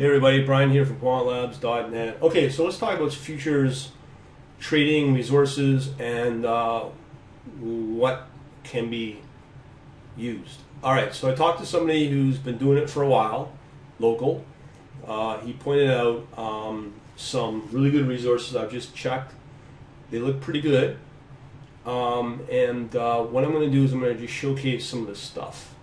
Hey everybody, Brian here from quantlabs.net. Okay, so let's talk about futures trading resources and what can be used. All right, so I talked to somebody who's been doing it for a while, local. He pointed out some really good resources I've just checked. They look pretty good. What I'm going to do is I'm going to just showcase some of this stuff.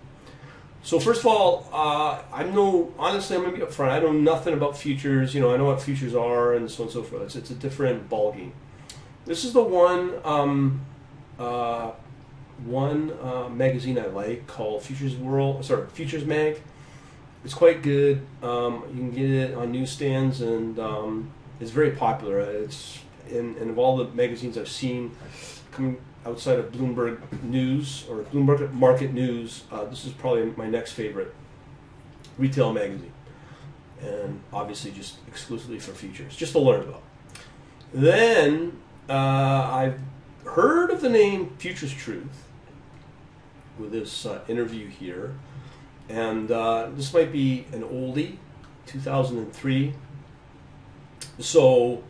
So first of all, honestly, I'm going to be upfront. I know nothing about futures. I know what futures are and so on and so forth. It's a different ballgame. This is the one magazine I like called Futures Mag. It's quite good. You can get it on newsstands and it's very popular. It's and of all the magazines I've seen coming outside of Bloomberg News or Bloomberg Market News, this is probably my next favorite retail magazine, and obviously just exclusively for futures, just to learn about. Then I've heard of the name Futures Truth with this interview here, and this might be an oldie, 2003. So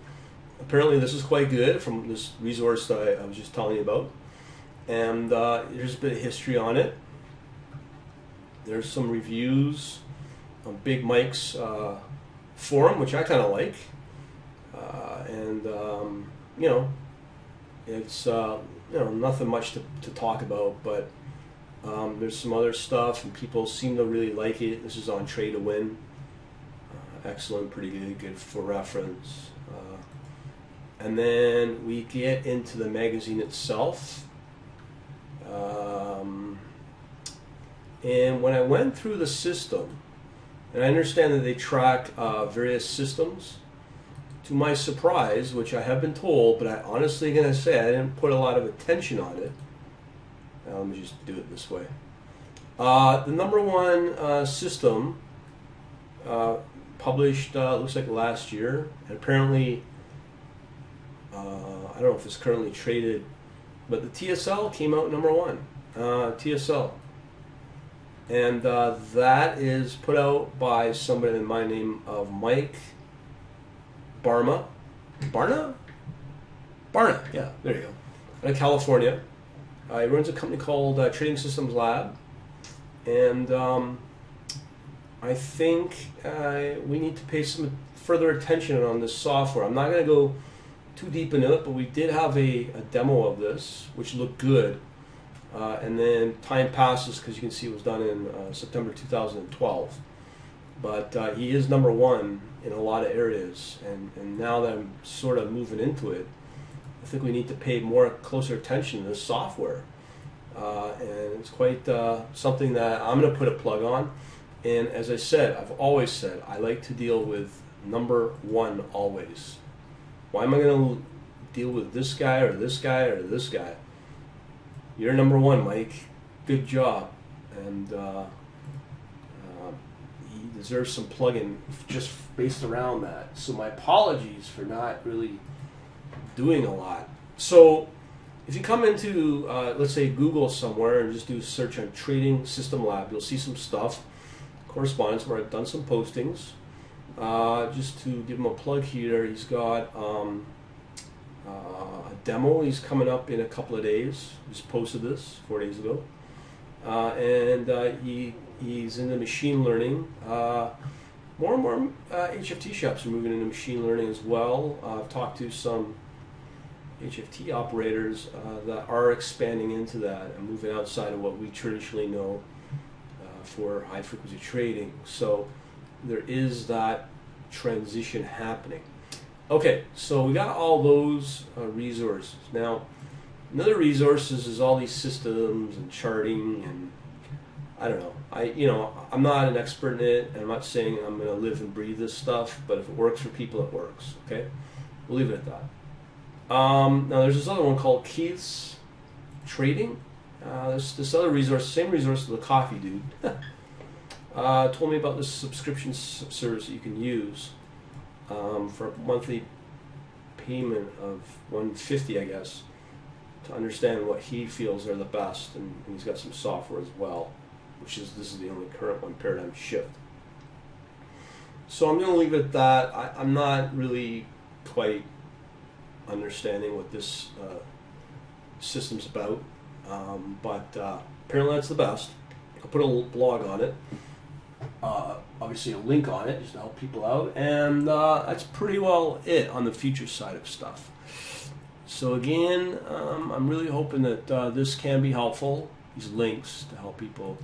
apparently this is quite good from this resource that I was just telling you about. And there's a bit of history on it. There's some reviews on Big Mike's forum, which I kind of like. It's nothing much to talk about, but there's some other stuff, and people seem to really like it. This is on Trade to Win. Excellent, pretty good for reference. And then we get into the magazine itself. And when I went through the system, and I understand that they track various systems, to my surprise, which I have been told, but I honestly going to say I didn't put a lot of attention on it. Let me just do it this way. The number one system published, looks like last year, and apparently I don't know if it's currently traded, but the TSL came out number one. TSL. And that is put out by somebody in my name of Mike Barna, yeah, there you go. Out of California. He runs a company called Trading Systems Lab. And I think we need to pay some further attention on this software. I'm not going to go too deep into it, but we did have a demo of this, which looked good. And then time passes because you can see it was done in September 2012. But he is number one in a lot of areas. And now that I'm sort of moving into it, I think we need to pay closer attention to this software. And it's quite something that I'm going to put a plug on. And as I said, I've always said, I like to deal with number one always. Why am I going to deal with this guy or this guy or this guy? You're number one, Mike. Good job. And he deserves some plugging just based around that. So my apologies for not really doing a lot. So if you come into, let's say, Google somewhere and just do a search on Trading System Lab, you'll see some stuff, correspondence, where I've done some postings. Just to give him a plug here, he's got a demo. He's coming up in a couple of days. Just posted this 4 days ago. He's into machine learning. More and more HFT shops are moving into machine learning as well. I've talked to some HFT operators that are expanding into that and moving outside of what we traditionally know for high frequency trading. So there is that transition happening. Okay, so we got all those resources. Now, another resources is all these systems and charting, and I don't know. I'm not an expert in it, and I'm not saying I'm going to live and breathe this stuff, but if it works for people, it works. Okay, we'll leave it at that. Now, there's this other one called Keith's Trading. This other resource, same resource as the coffee dude. Told me about this subscription service that you can use for a monthly payment of $150, I guess, to understand what he feels are the best, and he's got some software as well, this is the only current one, Paradigm Shift. So I'm going to leave it at that. I'm not really quite understanding what this system's about, but apparently that's the best. I'll put a blog on it, obviously a link on it just to help people out, and that's pretty well it on the future side of stuff. So again, I'm really hoping that this can be helpful, these links, to help people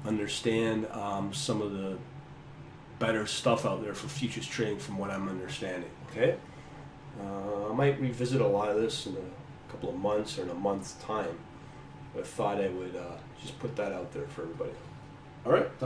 understand some of the better stuff out there for futures trading from what I'm understanding. Okay, I might revisit a lot of this in a couple of months or in a month's time, but I thought I would just put that out there for everybody. All right.